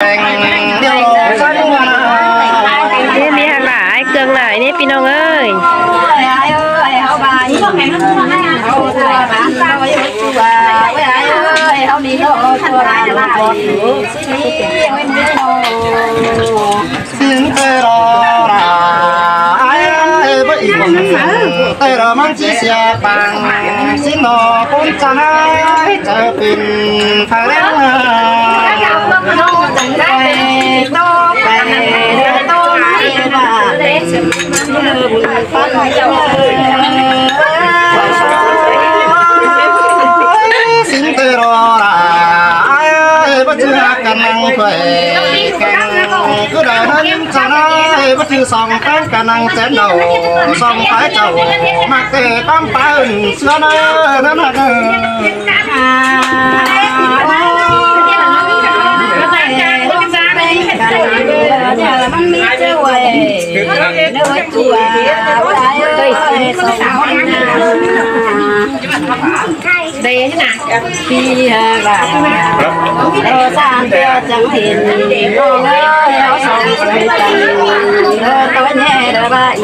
นี่มีhàng lại cưng lại nèพี่น้องเอ้ยxin tê rò là ai với tê rò mang chia sẻ bằng xin nó con trai trở tình phải đến xin tê rò là ai bất chư cần năng khỏe cứ đời đến cha nói bất chư sòng cái cần năng chém đầu sòng cái chầu mặc kệ tam phá xưa nó là đây thế nào khi là sang kia chẳng hiện ngon áo sòng tối nhẹ đã ba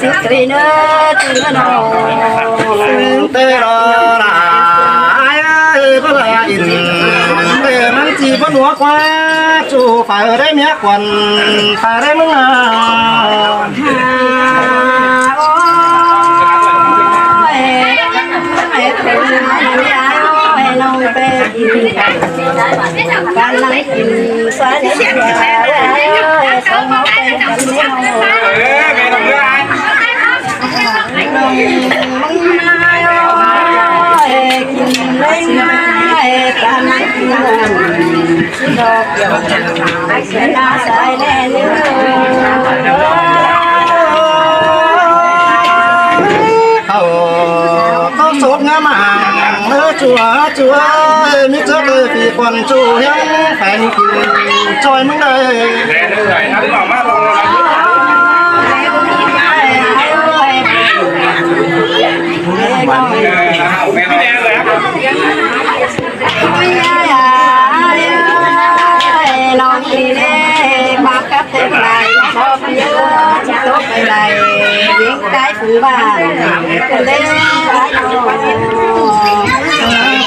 xích cây nữa từ nó tê rò là ai có là để mang chỉ có lúa qua chủ phải ở đây mía quần phải đây mới là can lấy kim xóa để sống máu tay cầm có sốt ngắm hàng nữa chúa mi trước đây vì quần chủ hiếm phải trôi mức đây lòng đi đê bao cấp thêm này cho phía chỉ tốt về này những cái phụ bàn lên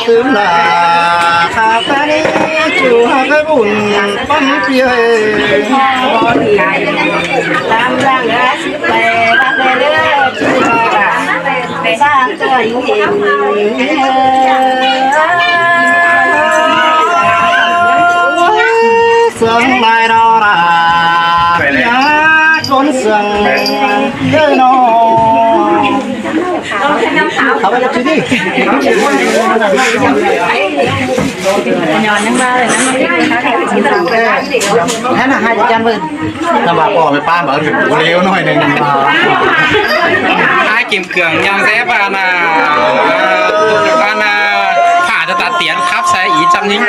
tướng là khá phá đi chủ cái bùn bấm kia làm rằng là sức khỏe bác lê lê chú bà sang cho những hiểm sương mai đó là giá con sương nơi nó học bài chứ đi thế là 200 vườn là bà bỏ với ba mở được củ liêu nói này hai kim cường nhang dép và thả cho ta tiến khắp sẽ ý trăm nhính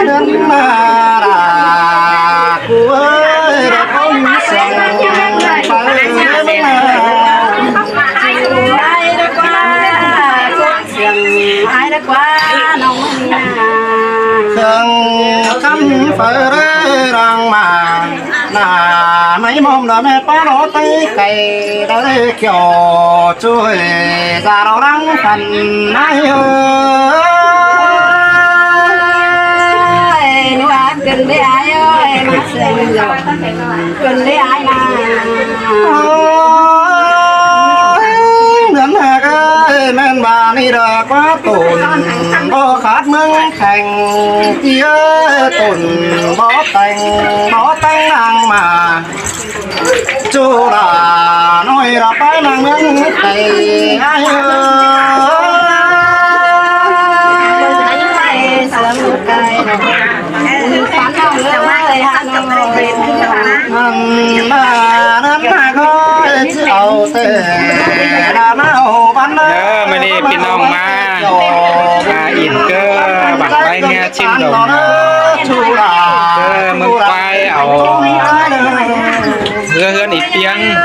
đến mà là cô ơi đã có những sương phải đến ai đã qua nông thường cắm phải rằng mà là mấy mồm là mẹ ba nó tay cày tới kiểu chui ra đâu đang phần ai ơi nó ăn cần với ai ơi nó sinh rồi cần với ai mà đến hè cái men bà đi đờ quá tổn bó khát mương thành chia tổn bó tanh nàng mà chú là nói là phải nàng nâng thầy ai ơi sớm cây phán đâu nữa ơi hắn đến hà gói chiều tề là nào bắn mình đi pin ông mà in cơ bằng tay nghe chim đồng cơ mừng quay ảo hơn ít tiếng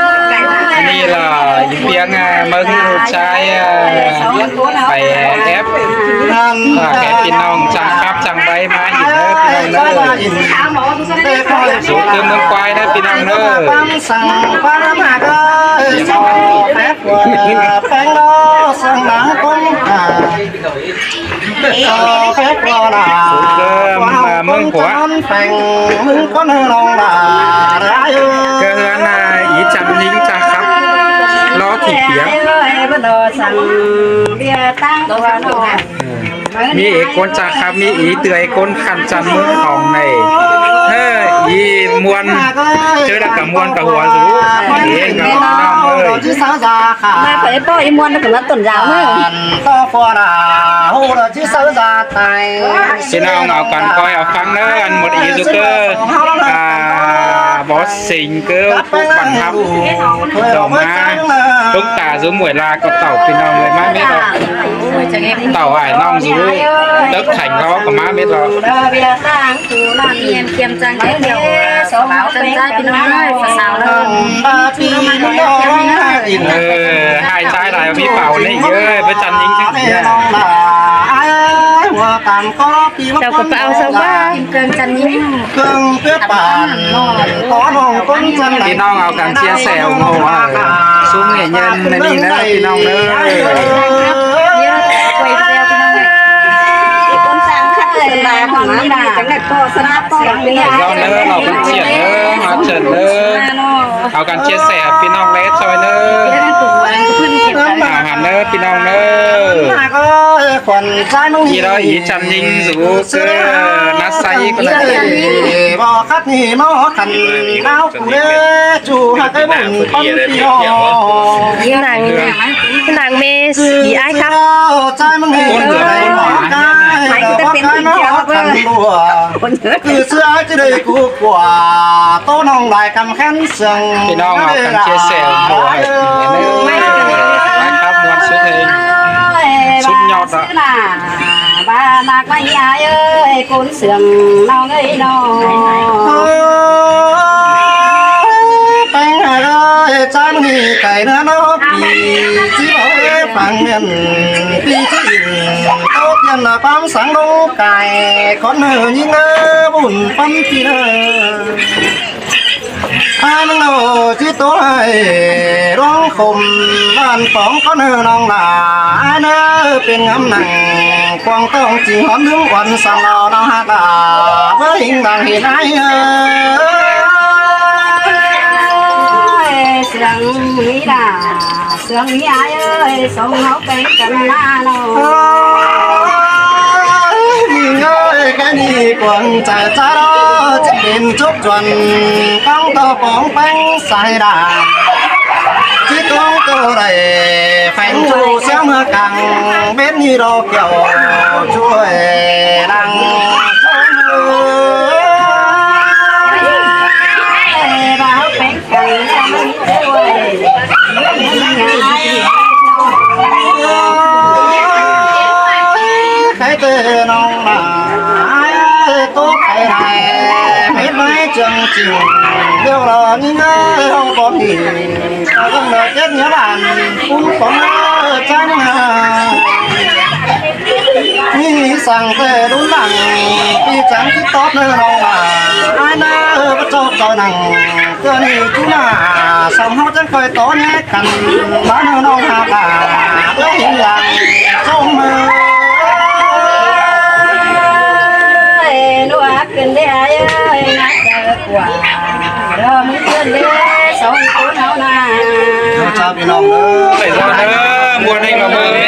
นี่ล่ะยิ่งเพียงมึงชายไปแอปแค่พี่น้องจังครับจังใบมาอีกเด้อพี่น้องเ เด้อสูงเติมเมืองควายนะพี่น้องเด้อ ความสั่งความมากเลยสอแป๊บว่าแป้งล้อสั่งหนังก้นสอแป๊บว่าด่ามึงก็เนื้อลงด่าร้ายเออ เกินอีจันยิงจ้าครับล้อขี่เปียก มีเอกคนจากครับมีอีเตือยคนขันจันมือของในอีมวนเจอแล้วกับมวนกับหัวสูเองกับน้องเลย ที่สาวจาค่ะ มาเผยป้ออีมวนถึงว่าต้นยาวเมื่อ ต่อฟอดาหูเราที่สาวจาไทย พี่น้องเอากันก้อยเอาฟังเด้ออันหมดอีสุเกอร์บอสสิงเกอร์ผู้บังคับต่อมาลูกตาซูมวยลากับเต่าพี่น้องเลยมาเม็ดเต่าไอ้น้องซูเลิกแข่งเขากับมาเม็ดเรา เบียร์ตั้งตูนั่นเงียบเกียมจังเดียวสาวจันใจพี่น้องเลยสาวเลย ปีน้องอิน ให้ใช้หลายพี่เป่านี่เยอะพระจันทร์ยิงชื่อเสีย ว่าตามก็ปีว่า เจ้าก็ไปเอาซะว่า กินเกินจันยิ้ม เครื่องเพื่อป่านขอน้องก้นจัน พี่น้องเอากันเชียร์แซวโง่ซุ้มเงี้ยเย็นในนี่นะพี่น้องเลย เยอะแต่คุยเดียวพี่น้องเลยต้นสังขัดเสนาความนี้ด่าจังแต่ก็สนับสนุนเนี่ย เราเนื้อเราเป็นเชียร์เนื้อมาเฉินเนื้อเอากันเชียร์แซวพี่น้องเลสซอยเนื้ออาหารเนื้อพี่น้องเนื้อ ก็ขวัญใจน้อง พี่เราอีจันยิงสูเกอนัดไซก็เลย บอกคัดนี่มอขันน้าวกูเด้จูหักไอ้บุญต้นพี่น้อง นางเมสีไอ้ครับ ใจมึงเห็นเลยหมอกายแต่ว่าการน้องขันรัวคือเสื้อจะได้กูกว่าโต้น้องได้กำแค้นเสียง พี่น้องเอากันเชียร์แซวโง่นะครับมวนสุดเองสุดยอดอ่ะ บ้านนักไม่ยายเอ้ยคนเสื่อมน้องเอ้ยน้อง แป้งอะไรใจมึงเห็นไก่เนื้อน้องปีที่บอกฟังเงินปีที่อินโต๊ะยันละปั๊มสังโลไก่คนเนื้อยิงบุญปั้นพี่เนื้ออันโลที่ตัวให้ร้องคมบ้านป๋องก็เนื้อน้องหนาเนื้อเป็นงำหนังควงต้องจีหอมถึงวันสังเราน้องฮักดาเพื่อหิงดังเห็นไอ้เสียงนี้ด่าเสียงนี้ยายเอ้ยส่งเขาไปกันหน้าน้อง มีเงยแค่นี้กวางใจจ้าจะเป็นจุกจวนต้องต่อปองแป้งใส่ดาที่ต้องตัวใดแฝงจูเสียเมื่อกังเบ็ดนี่เราเกี่ยวช่วยดังบ้าเป็นกันด้วยใครเตะน้องมาตัวใครได้ไม่ไม่จังจริงเดี๋ยวเรานี่เงยเราบอกดีเราต้องเลิกเจ็บเนื้อบ้านคุ้มของใจมึงหามีสั่งเตะดุนดังปีจังที่ตอบเนื้อน้องมาไอ้เนื้อประจบจอยหนังเพื่อนี่ทุน่าสมเขาจะเคยโตแยกกันบ้านเนื้อน้องหาป่าแล้วเห็นอย่างจงมือนัวขึ้นได้เอ้ยนักเจอกว่าเราไม่ขึ้นได้สองคนเอาหน้า ชาวพี่น้องเด้อ ใส่ซอยเด้อมวนให้เราเบิ่ง